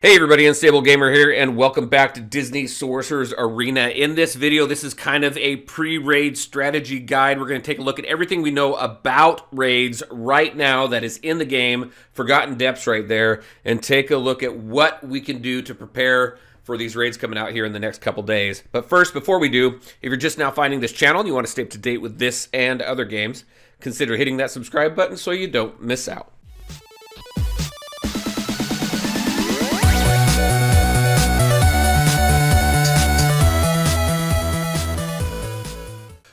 Hey everybody, Unstable Gamer here, and welcome back to Disney Sorcerers Arena. In this video, this is kind of a pre-raid strategy guide. We're going to take a look at everything we know about raids right now that is in the game, Forgotten Depths right there, and take a look at what we can do to prepare for these raids coming out here in the next couple days. But first, before we do, if you're just now finding this channel and you want to stay up to date with this and other games, consider hitting that subscribe button so you don't miss out.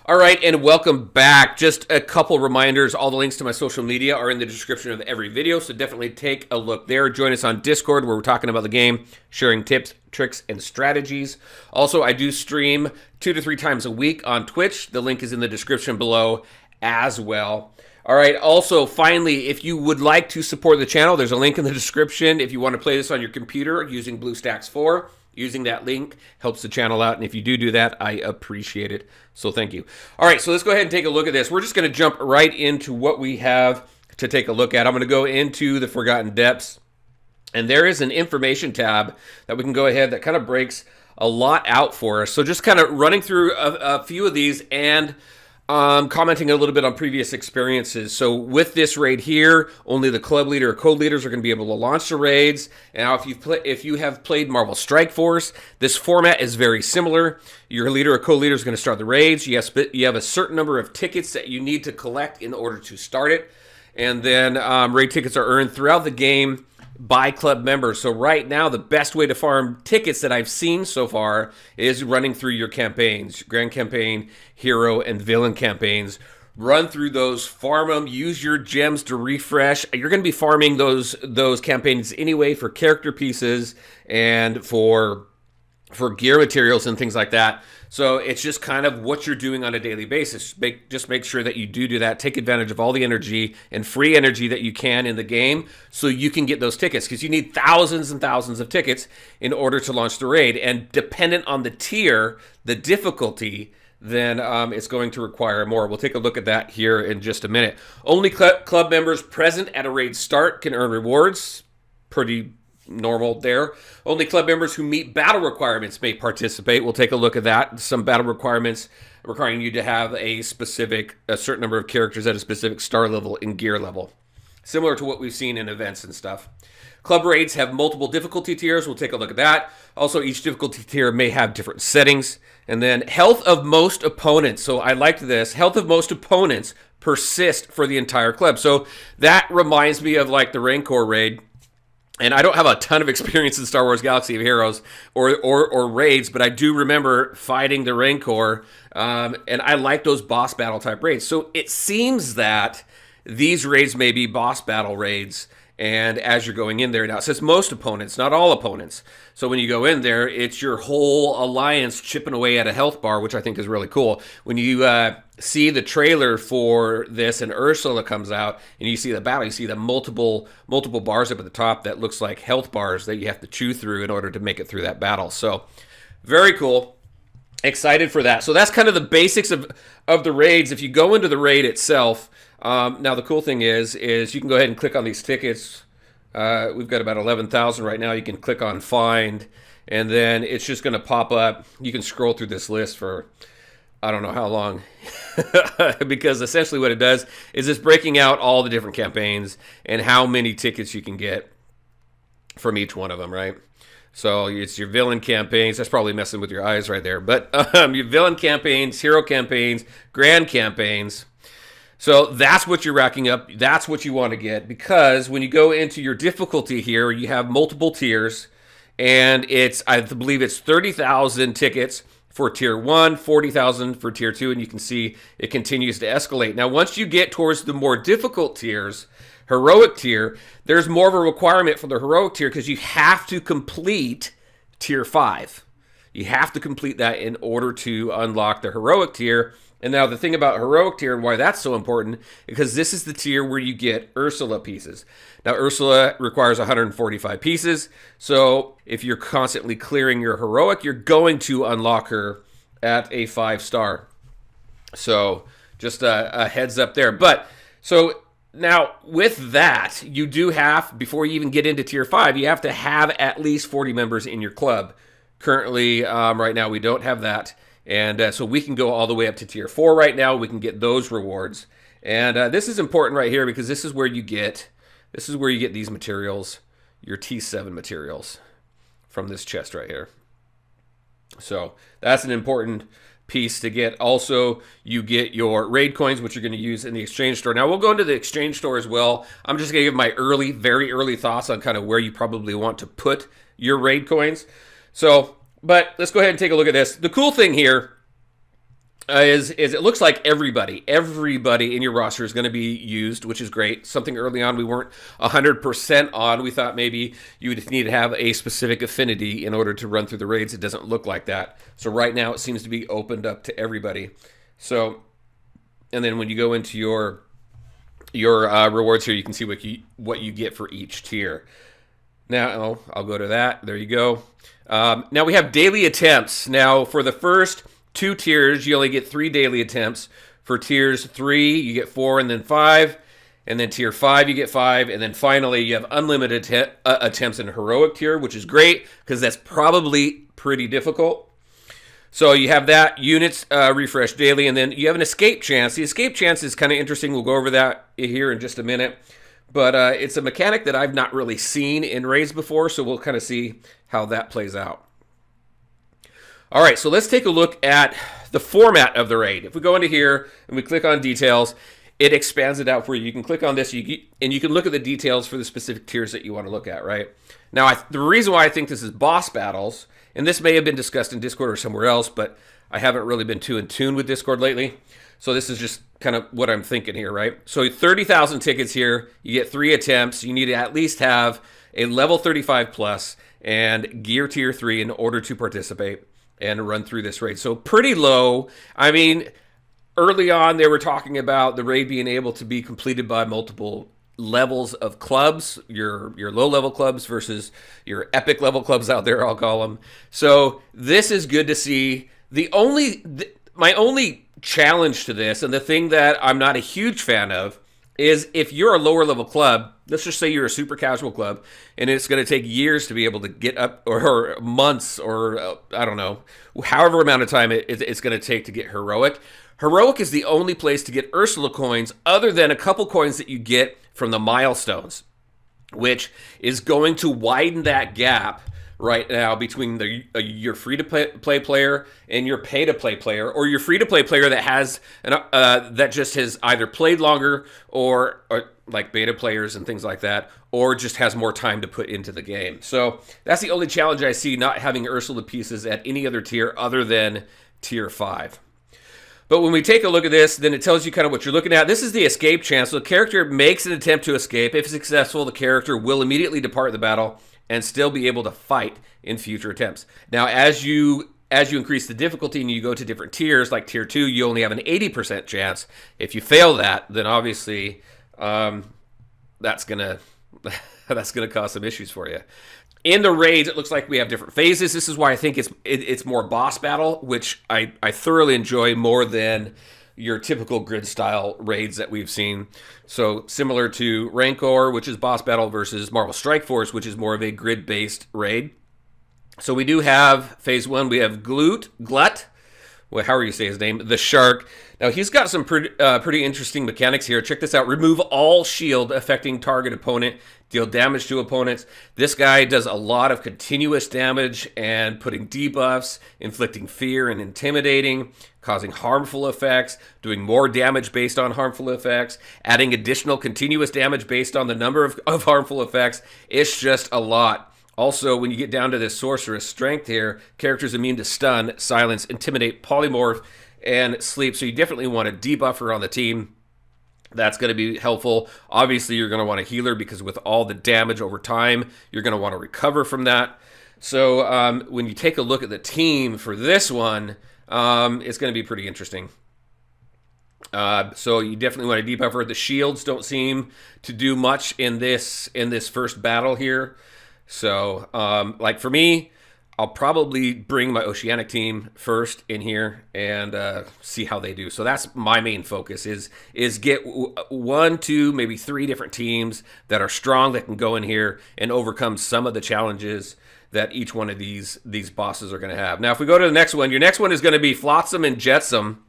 All right, and welcome back. Just a couple reminders. All the links to my social media are in the description of every video, so definitely take a look there. Join us on Discord, where we're talking about the game, sharing tips, tricks, and strategies. Also, I do stream 2 to 3 times a week on Twitch. The link is in the description below as well. All right, also, finally, if you would like to support the channel, there's a link in the description. If you want to play this on your computer using BlueStacks 4, using that link helps the channel out, and if you do that, I appreciate it. So thank you. All right, so let's go ahead and take a look at this. We're just going to jump right into what we have to take a look at. I'm going to go into the Forgotten Depths, and there is an information tab that we can go ahead that kind of breaks a lot out for us. So just kind of running through a few of these and commenting a little bit on previous experiences. So with this raid here, only the club leader or co-leaders are going to be able to launch the raids. And now if you have played Marvel Strike Force, this format is very similar. Your leader or co-leader is going to start the raids. You have a certain number of tickets that you need to collect in order to start it. And then raid tickets are earned throughout the game by club members. So right now, the best way to farm tickets that I've seen so far is running through your campaigns, Grand Campaign, Hero, and Villain campaigns. Run through those, farm them, use your gems to refresh. You're going to be farming those campaigns anyway for character pieces and for gear materials and things like that. So it's just kind of what you're doing on a daily basis. Just make sure that you do that. Take advantage of all the energy and free energy that you can in the game so you can get those tickets, because you need thousands and thousands of tickets in order to launch the raid. And dependent on the tier, the difficulty, then it's going to require more. We'll take a look at that here in just a minute. Only club members present at a raid start can earn rewards. Pretty normal there. Only club members who meet battle requirements may participate. We'll take a look at that. Some battle requirements requiring you to have a certain number of characters at a specific star level and gear level. Similar to what we've seen in events and stuff. Club raids have multiple difficulty tiers. We'll take a look at that. Also, each difficulty tier may have different settings. And then health of most opponents. So I liked this. Health of most opponents persist for the entire club. So that reminds me of like the Rancor raid. And I don't have a ton of experience in Star Wars Galaxy of Heroes or raids, but I do remember fighting the Rancor, and I like those boss battle type raids. So it seems that these raids may be boss battle raids, and as you're going in there, now it says most opponents, not all opponents. So when you go in there, it's your whole alliance chipping away at a health bar, which I think is really cool. When you see the trailer for this and Ursula comes out and you see the battle, you see the multiple bars up at the top that looks like health bars that you have to chew through in order to make it through that battle. So very cool. Excited for that. So that's kind of the basics of the raids. If you go into the raid itself, now the cool thing is you can go ahead and click on these tickets. We've got about 11,000 right now. You can click on find, and then it's just going to pop up. You can scroll through this list for I don't know how long, because essentially what it does is it's breaking out all the different campaigns and how many tickets you can get from each one of them, right? So it's your villain campaigns. That's probably messing with your eyes right there. But your villain campaigns, hero campaigns, grand campaigns. So that's what you're racking up. That's what you want to get, because when you go into your difficulty here, you have multiple tiers, and I believe it's 30,000 tickets for tier 1, 40,000 for tier 2, and you can see it continues to escalate. Now, once you get towards the more difficult tiers, heroic tier, there's more of a requirement for the heroic tier because you have to complete tier 5. You have to complete that in order to unlock the heroic tier. And now the thing about heroic tier and why that's so important, because this is the tier where you get Ursula pieces. Now Ursula requires 145 pieces, so if you're constantly clearing your heroic, you're going to unlock her at a 5-star. So just a heads up there. But so Now, with that, you do have, before you even get into tier 5, you have to have at least 40 members in your club. Currently, right now, we don't have that. And so we can go all the way up to tier 4 right now. We can get those rewards. And this is important right here because this is where you get these materials, your T7 materials from this chest right here. So that's an important piece to get. Also, you get your raid coins, which you're going to use in the exchange store. Now, we'll go into the exchange store as well. I'm just going to give my very early thoughts on kind of where you probably want to put your raid coins. So, but let's go ahead and take a look at this. The cool thing here is it looks like everybody in your roster is going to be used, which is great. Something early on we weren't 100% on. We thought maybe you would need to have a specific affinity in order to run through the raids. It doesn't look like that. So right now it seems to be opened up to everybody. So, and then when you go into your rewards here, you can see what you get for each tier. Now I'll go to that. There you go. Now we have daily attempts. Now for the first 2 tiers, you only get 3 daily attempts. For tiers 3, you get 4 and then 5. And then tier 5, you get 5. And then finally, you have unlimited attempts in heroic tier, which is great because that's probably pretty difficult. So you have that, units refresh daily, and then you have an escape chance. The escape chance is kind of interesting. We'll go over that here in just a minute. But it's a mechanic that I've not really seen in raids before, so we'll kind of see how that plays out. All right, so let's take a look at the format of the raid. If we go into here and we click on details, it expands it out for you. You can click on this and you can look at the details for the specific tiers that you want to look at, right? Now, the reason why I think this is boss battles, and this may have been discussed in Discord or somewhere else, but I haven't really been too in tune with Discord lately. So this is just kind of what I'm thinking here, right? So 30,000 tickets here. You get 3 attempts. You need to at least have a level 35 plus and gear tier 3 in order to participate and run through this raid. So pretty low. I mean, early on they were talking about the raid being able to be completed by multiple levels of clubs, your low-level clubs versus your epic level clubs out there, I'll call them. So this is good to see. My only challenge to this, and the thing that I'm not a huge fan of, is if you're a lower level club, let's just say you're a super casual club, and it's going to take years to be able to get up, or months, or I don't know, however amount of time it's going to take to get heroic. Heroic is the only place to get Ursula coins other than a couple coins that you get from the milestones, which is going to widen that gap right now between your free-to-play player and your pay-to-play player, or your free-to-play player that has that just has either played longer or like beta players and things like that, or just has more time to put into the game. So that's the only challenge I see, not having Ursula pieces at any other tier other than tier 5. But when we take a look at this, then it tells you kind of what you're looking at. This is the escape chance. So the character makes an attempt to escape. If successful, the character will immediately depart the battle and still be able to fight in future attempts. Now, as you increase the difficulty and you go to different tiers, like tier 2, you only have an 80% chance. If you fail that, then obviously that's gonna cause some issues for you. In the raids, it looks like we have different phases. This is why I think it's more boss battle, which I thoroughly enjoy more than your typical grid style raids that we've seen. So similar to Rancor, which is boss battle, versus Marvel Strike Force, which is more of a grid based raid. So we do have phase 1. We have Glut, well, however you say his name, the Shark. Now he's got some pretty interesting mechanics here. Check this out. Remove all shield affecting target opponent. Deal damage to opponents. This guy does a lot of continuous damage and putting debuffs, inflicting fear and intimidating, causing harmful effects, doing more damage based on harmful effects, adding additional continuous damage based on the number of harmful effects. It's just a lot. Also, when you get down to this Sorceress strength here, characters immune to stun, silence, intimidate, polymorph, and sleep. So you definitely want a debuffer on the team. That's going to be helpful. Obviously, you're going to want a healer because with all the damage over time, you're going to want to recover from that. So when you take a look at the team for this one, it's going to be pretty interesting. So you definitely want a debuffer. The shields don't seem to do much in this first battle here. So like for me, I'll probably bring my Oceanic team first in here and see how they do. So that's my main focus is get 1, 2, maybe 3 different teams that are strong that can go in here and overcome some of the challenges that each one of these bosses are going to have. Now, if we go to the next one, your next one is going to be Flotsam and Jetsam,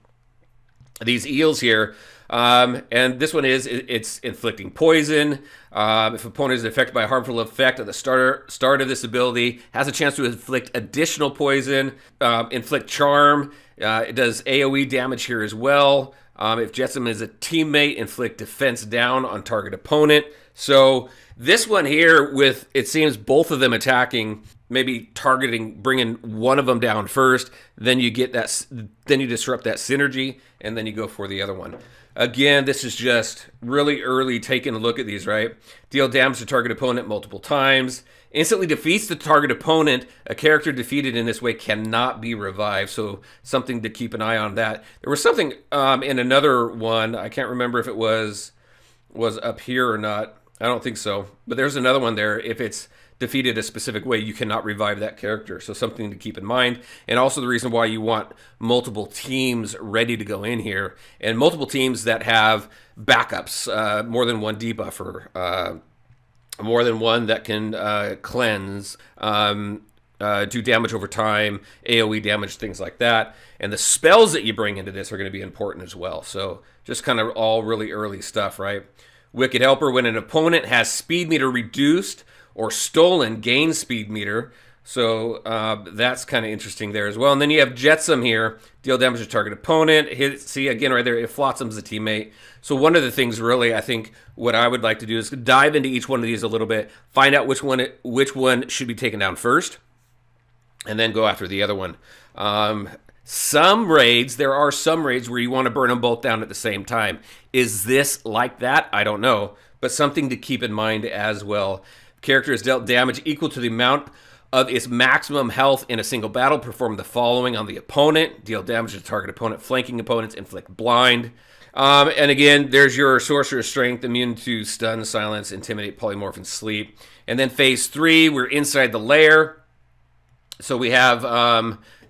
these eels here. And this one it's inflicting poison. If opponent is affected by a harmful effect at the start of this ability, has a chance to inflict additional poison, inflict charm. It does AoE damage here as well. If Jetsam is a teammate, inflict defense down on target opponent. So this one here, with it seems both of them attacking, maybe targeting, bringing one of them down first, then you get that, then you disrupt that synergy, and then you go for the other one. Again, this is just really early taking a look at these, right? Deal damage to target opponent multiple times. Instantly defeats the target opponent. A character defeated in this way cannot be revived, so something to keep an eye on that. There was something in another one, I can't remember if it was up here or not. I don't think so. But there's another one there. If it's defeated a specific way, you cannot revive that character. So something to keep in mind. And also the reason why you want multiple teams ready to go in here. And multiple teams that have backups, more than one debuffer, more than one that can cleanse, do damage over time, AoE damage, things like that. And the spells that you bring into this are going to be important as well. So just kind of all really early stuff, right? Wicked Helper, when an opponent has speed meter reduced or stolen, gain speed meter. So that's kind of interesting there as well. And then you have Jetsam here, deal damage to target opponent. See, again, right there, if Flotsam's a teammate. So one of the things really, I think, what I would like to do is dive into each one of these a little bit, find out which one should be taken down first, and then go after the other one. There are some raids where you want to burn them both down at the same time. Is this like that? I don't know, but something to keep in mind as well. Character is dealt damage equal to the amount of its maximum health in a single battle. Perform the following on the opponent. Deal damage to target opponent, flanking opponents, inflict blind. And again, there's your Sorcerer Strength, immune to stun, silence, intimidate, polymorph, and sleep. And then phase 3, we're inside the lair. So we have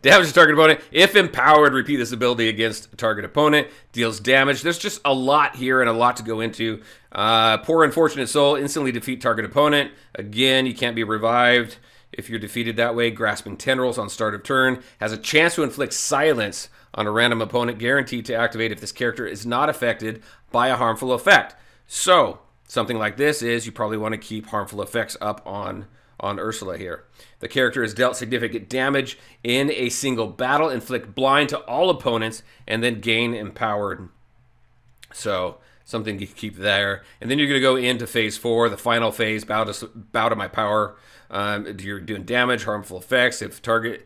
damage to target opponent. If empowered, repeat this ability against target opponent. Deals damage. There's just a lot here and a lot to go into. Poor Unfortunate Soul. Instantly defeat target opponent. Again, you can't be revived if you're defeated that way. Grasping Tendrils on start of turn. Has a chance to inflict silence on a random opponent. Guaranteed to activate if this character is not affected by a harmful effect. So, something like this is you probably want to keep harmful effects up on Ursula here. The character is dealt significant damage in a single battle, inflict blind to all opponents, and then gain empowered. So something to keep there. And then you're going to go into phase 4, the final phase, bow to my power. You're doing damage, harmful effects. If target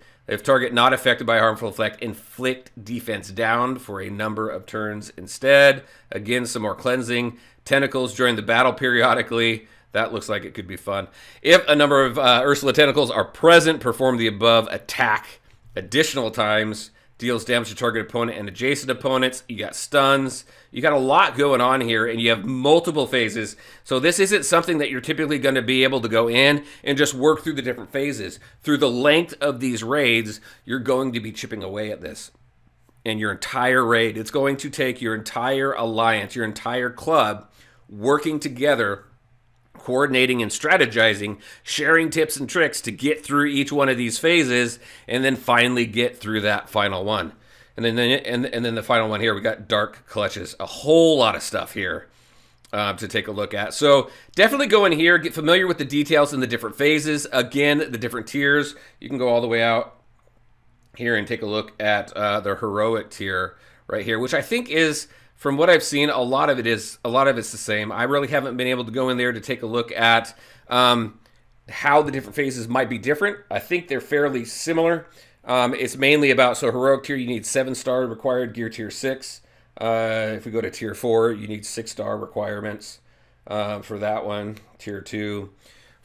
not affected by a harmful effect, inflict defense down for a number of turns instead. Again, some more cleansing. Tentacles during the battle periodically. That looks like it could be fun. If a number of Ursula tentacles are present, perform the above attack additional times. Deals damage to target opponent and adjacent opponents. You got stuns. You got a lot going on here, and you have multiple phases. So this isn't something that you're typically going to be able to go in and just work through the different phases. Through the length of these raids, you're going to be chipping away at this. And your entire raid, it's going to take your entire alliance, your entire club, working together, coordinating and strategizing, sharing tips and tricks to get through each one of these phases, and then finally get through that final one. And then the final one here, we got Dark Clutches. A whole lot of stuff here to take a look at. So definitely go in here, get familiar with the details in the different phases. Again, the different tiers. You can go all the way out here and take a look at the heroic tier right here, which I think is, from what I've seen, a lot of it's the same. I really haven't been able to go in there to take a look at how the different phases might be different. I think they're fairly similar. It's mainly about, so heroic tier, you need 7-star required, gear tier 6. If we go to tier 4, you need 6-star requirements for that one. Tier 2,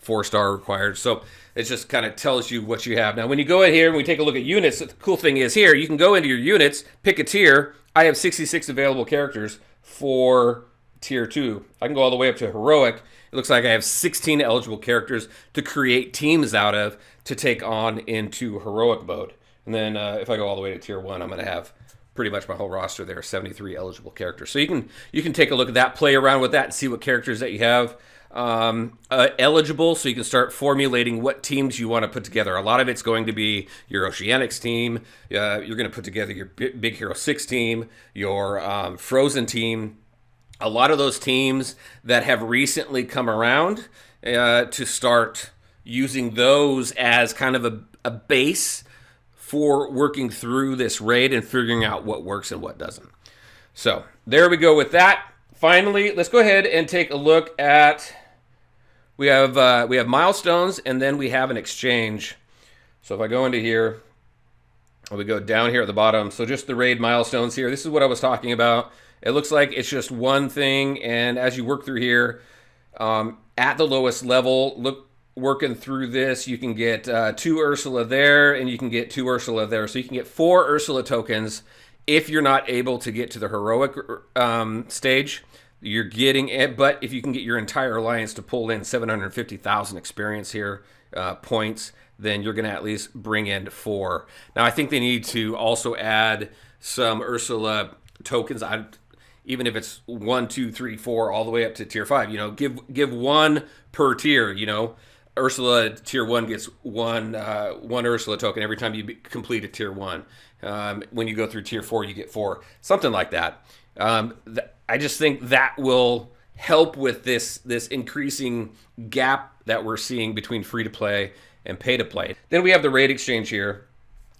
4-star required. So it just kind of tells you what you have. Now, when you go in here and we take a look at units, the cool thing is here, you can go into your units, pick a tier. I have 66 available characters for tier 2. I can go all the way up to heroic. It looks like I have 16 eligible characters to create teams out of to take on into heroic mode. And then if I go all the way to tier 1, I'm going to have pretty much my whole roster there, 73 eligible characters. So you can take a look at that, play around with that, and see what characters that you have eligible, so you can start formulating what teams you want to put together. A lot of it's going to be your Oceanics team. You're going to put together your Big Hero 6 team, your Frozen team. A lot of those teams that have recently come around to start using those as kind of a base for working through this raid and figuring out what works and what doesn't. So there we go with that. Finally, let's go ahead and take a look at, we have milestones, and then we have an exchange. So if I go into here, we go down here at the bottom. So just the raid milestones here. This is what I was talking about. It looks like it's just one thing, and as you work through here, at the lowest level, working through this, you can get 2 Ursula there, and you can get 2 Ursula there. So you can get 4 Ursula tokens if you're not able to get to the heroic stage. You're getting it, but if you can get your entire alliance to pull in 750,000 experience here, points, then you're going to at least bring in 4. Now, I think they need to also add some Ursula tokens. Even if it's 1, 2, 3, 4, all the way up to tier 5. You know, give 1 per tier. You know, Ursula tier 1 gets one Ursula token every time you complete a tier 1. When you go through tier 4, you get 4. Something like that. I just think that will help with this increasing gap that we're seeing between free-to-play and pay-to-play. Then we have the raid exchange here.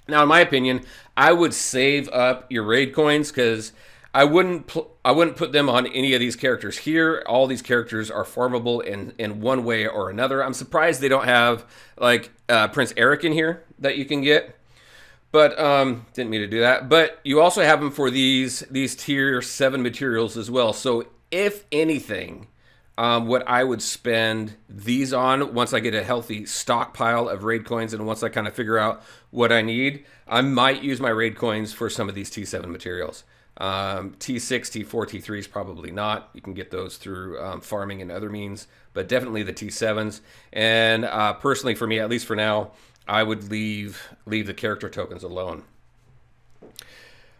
Now, in my opinion, I would save up your raid coins because I wouldn't put them on any of these characters here. All these characters are farmable in one way or another. I'm surprised they don't have like Prince Eric in here that you can get. But didn't mean to do that. But you also have them for these tier 7 materials as well. So if anything, what I would spend these on once I get a healthy stockpile of raid coins and once I kind of figure out what I need, I might use my raid coins for some of these T7 materials. T6, T4, T3s probably not. You can get those through farming and other means, but definitely the T7s. And personally for me, at least for now, I would leave the character tokens alone.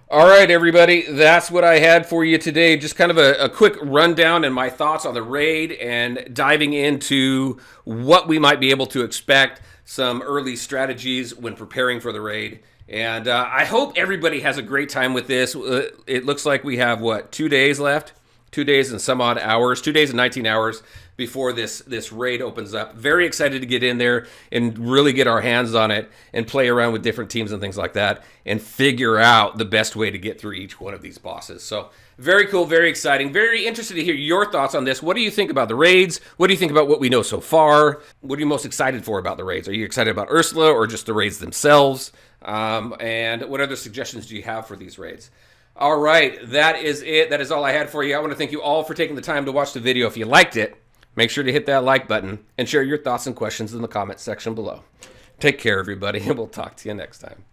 All right, everybody, that's what I had for you today. Just kind of a quick rundown and my thoughts on the raid and diving into what we might be able to expect, some early strategies when preparing for the raid. And I hope everybody has a great time with this. It looks like we have, 2 days left? 2 days and some odd hours, 2 days and 19 hours before this raid opens up. Very excited to get in there and really get our hands on it and play around with different teams and things like that and figure out the best way to get through each one of these bosses. So very cool, very exciting, very interested to hear your thoughts on this. What do you think about the raids? What do you think about what we know so far? What are you most excited for about the raids? Are you excited about Ursula or just the raids themselves? And what other suggestions do you have for these raids? All right, that is it. That is all I had for you. I want to thank you all for taking the time to watch the video. If you liked it, make sure to hit that like button and share your thoughts and questions in the comments section below. Take care, everybody, and we'll talk to you next time.